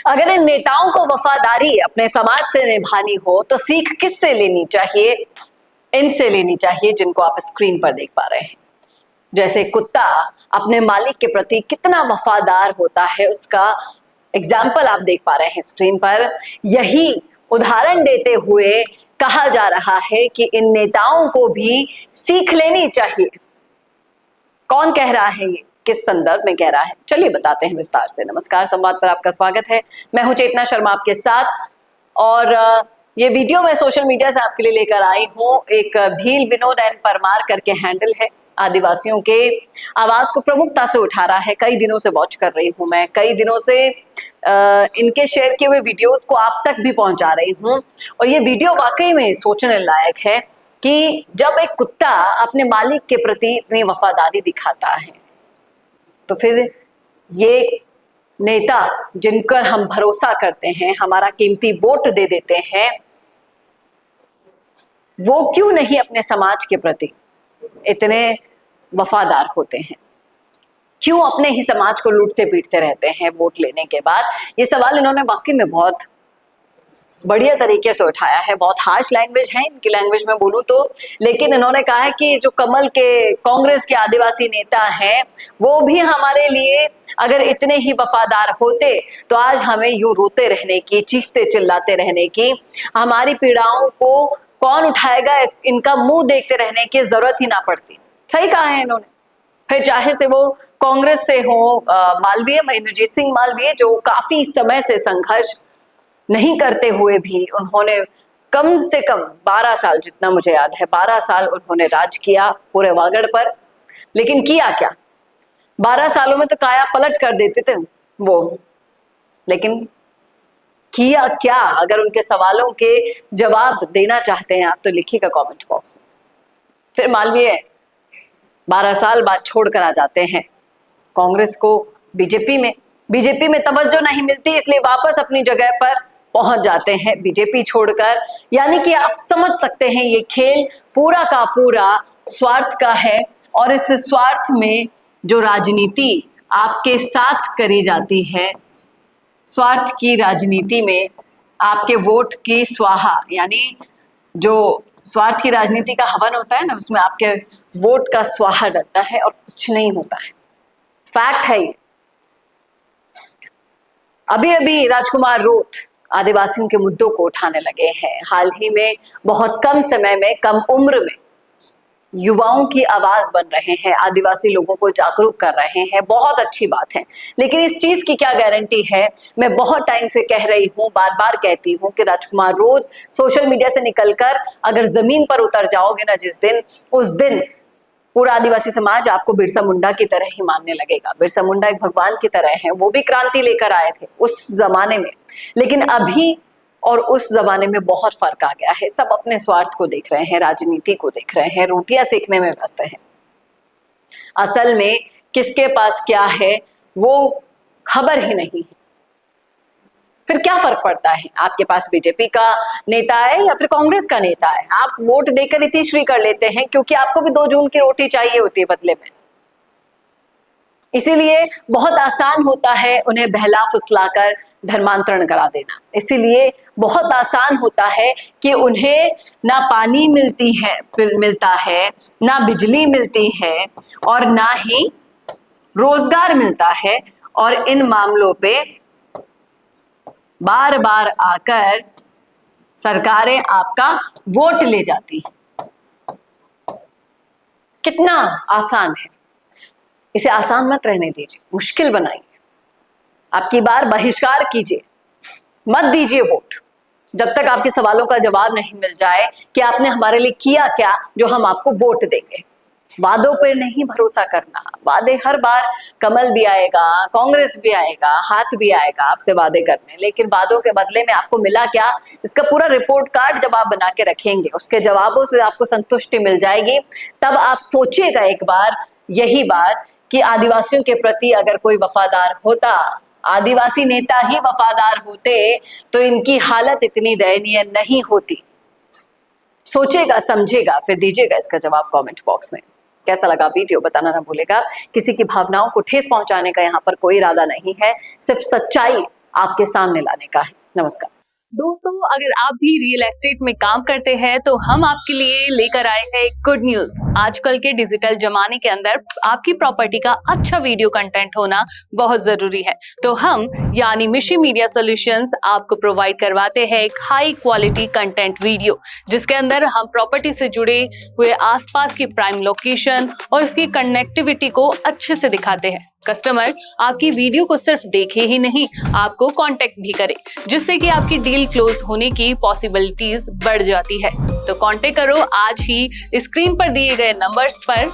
अगर इन नेताओं को वफादारी अपने समाज से निभानी हो तो सीख किससे लेनी चाहिए? इनसे लेनी चाहिए जिनको आप स्क्रीन पर देख पा रहे हैं। जैसे कुत्ता अपने मालिक के प्रति कितना वफादार होता है, उसका एग्जाम्पल आप देख पा रहे हैं स्क्रीन पर। यही उदाहरण देते हुए कहा जा रहा है कि इन नेताओं को भी सीख लेनी चाहिए। कौन कह रहा है ये, किस संदर्भ में कह रहा है, चलिए बताते हैं विस्तार से। नमस्कार, संवाद पर आपका स्वागत है। मैं हूं चेतना शर्मा आपके साथ, और ये वीडियो मैं सोशल मीडिया से आपके लिए लेकर आई हूं। एक भील विनोद एन परमार करके हैंडल है, आदिवासियों के आवाज को प्रमुखता से उठा रहा है। कई दिनों से वॉच कर रही हूं मैं, कई दिनों से इनके शेयर किए हुए वीडियोस को आप तक भी पहुंचा रही हूं, और ये वीडियो वाकई में सोचने लायक है कि जब एक कुत्ता अपने मालिक के प्रति इतनी वफादारी दिखाता है तो फिर ये नेता जिन पर हम भरोसा करते हैं, हमारा कीमती वोट दे देते हैं, वो क्यों नहीं अपने समाज के प्रति इतने वफादार होते हैं? क्यों अपने ही समाज को लूटते पीटते रहते हैं वोट लेने के बाद? ये सवाल इन्होंने वाकई में बहुत बढ़िया तरीके से उठाया है। बहुत हार्श लैंग्वेज है इनकी लैंग्वेज में बोलूं तो, लेकिन इन्होंने कहा है कि जो कमल के कांग्रेस के आदिवासी नेता हैं वो भी हमारे लिए अगर इतने ही वफादार होते तो आज हमें यूं रोते रहने की, चीखते चिल्लाते रहने की, हमारी पीड़ाओं को कौन उठाएगा, इनका मुंह देखते रहने की जरूरत ही ना पड़ती। सही कहा है इन्होंने। फिर चाहे से वो कांग्रेस से हो मालवीय, महेंद्रजीत सिंह मालवीय, जो काफी समय से संघर्ष नहीं करते हुए भी उन्होंने कम से कम 12 साल, जितना मुझे याद है 12 साल उन्होंने राज किया पूरे वागड़ पर। लेकिन किया क्या? 12 सालों में तो काया पलट कर देते थे वो, लेकिन किया क्या? अगर उनके सवालों के जवाब देना चाहते हैं आप तो लिखिएगा कमेंट बॉक्स में। फिर मालवीय 12 साल बाद छोड़कर आ जाते हैं कांग्रेस को बीजेपी में तवज्जो नहीं मिलती, इसलिए वापस अपनी जगह पर पहुंच जाते हैं बीजेपी छोड़कर। यानी कि आप समझ सकते हैं ये खेल पूरा का पूरा स्वार्थ का है, और इस स्वार्थ में जो राजनीति आपके साथ करी जाती है, स्वार्थ की राजनीति में आपके वोट की स्वाहा, यानी जो स्वार्थ की राजनीति का हवन होता है ना, उसमें आपके वोट का स्वाहा डरता है और कुछ नहीं होता है। फैक्ट है ये। अभी अभी राजकुमार रोत आदिवासियों के मुद्दों को उठाने लगे हैं। हाल ही में बहुत कम समय में, कम उम्र में युवाओं की आवाज बन रहे हैं, आदिवासी लोगों को जागरूक कर रहे हैं। बहुत अच्छी बात है, लेकिन इस चीज की क्या गारंटी है? मैं बहुत टाइम से कह रही हूँ, बार बार कहती हूँ कि राजकुमार रोत सोशल मीडिया से निकलकर अगर जमीन पर उतर जाओगे ना जिस दिन, उस दिन पूरा आदिवासी समाज आपको बिरसा मुंडा की तरह ही मानने लगेगा। बिरसा मुंडा एक भगवान की तरह है, वो भी क्रांति लेकर आए थे उस जमाने में, लेकिन अभी और उस जमाने में बहुत फर्क आ गया है। सब अपने स्वार्थ को देख रहे हैं, राजनीति को देख रहे हैं, रोटियां सेकने में व्यस्त हैं। असल में किसके पास क्या है वो खबर ही नहीं है। फिर क्या फर्क पड़ता है आपके पास बीजेपी का नेता है या फिर कांग्रेस का नेता है? आप वोट देकर इतिश्री कर लेते हैं क्योंकि आपको भी 2 जून की रोटी चाहिए होती है बदले में। इसीलिए बहुत आसान होता है उन्हें बहला फुसलाकर धर्मांतरण करा देना। इसीलिए बहुत आसान होता है कि उन्हें ना पानी मिलता है, ना बिजली मिलती है, और ना ही रोजगार मिलता है, और इन मामलों पे बार बार आकर सरकारें आपका वोट ले जाती है। कितना आसान है। इसे आसान मत रहने दीजिए, मुश्किल बनाइए। आपकी बार बहिष्कार कीजिए, मत दीजिए वोट जब तक आपके सवालों का जवाब नहीं मिल जाए कि आपने हमारे लिए किया क्या जो हम आपको वोट देंगे। वादों पर नहीं भरोसा करना। वादे हर बार कमल भी आएगा, कांग्रेस भी आएगा, हाथ भी आएगा आपसे वादे करने, लेकिन वादों के बदले में आपको मिला क्या, इसका पूरा रिपोर्ट कार्ड जब आप बना के रखेंगे, उसके जवाबों से आपको संतुष्टि मिल जाएगी, तब आप सोचिएगा एक बार यही बात कि आदिवासियों के प्रति अगर कोई वफादार होता, आदिवासी नेता ही वफादार होते, तो इनकी हालत इतनी दयनीय नहीं होती। सोचेगा, समझेगा, फिर दीजिएगा इसका जवाब कमेंट बॉक्स में। कैसा लगा वीडियो बताना ना भूलेगा। किसी की भावनाओं को ठेस पहुंचाने का यहाँ पर कोई इरादा नहीं है, सिर्फ सच्चाई आपके सामने लाने का है। नमस्कार दोस्तों, अगर आप भी रियल एस्टेट में काम करते हैं तो हम आपके लिए लेकर आए हैं एक गुड न्यूज। आजकल के डिजिटल जमाने के अंदर आपकी प्रॉपर्टी का अच्छा वीडियो कंटेंट होना बहुत जरूरी है। तो हम यानी मिशी मीडिया सॉल्यूशंस आपको प्रोवाइड करवाते हैं एक हाई क्वालिटी कंटेंट वीडियो, जिसके अंदर हम प्रॉपर्टी से जुड़े हुए आसपास की प्राइम लोकेशन और उसकी कनेक्टिविटी को अच्छे से दिखाते हैं। कस्टमर आपकी वीडियो को सिर्फ देखे ही नहीं, आपको कांटेक्ट भी करे, जिससे कि आपकी डील क्लोज होने की पॉसिबिलिटीज बढ़ जाती है। तो कांटेक्ट करो आज ही स्क्रीन पर दिए गए नंबर्स पर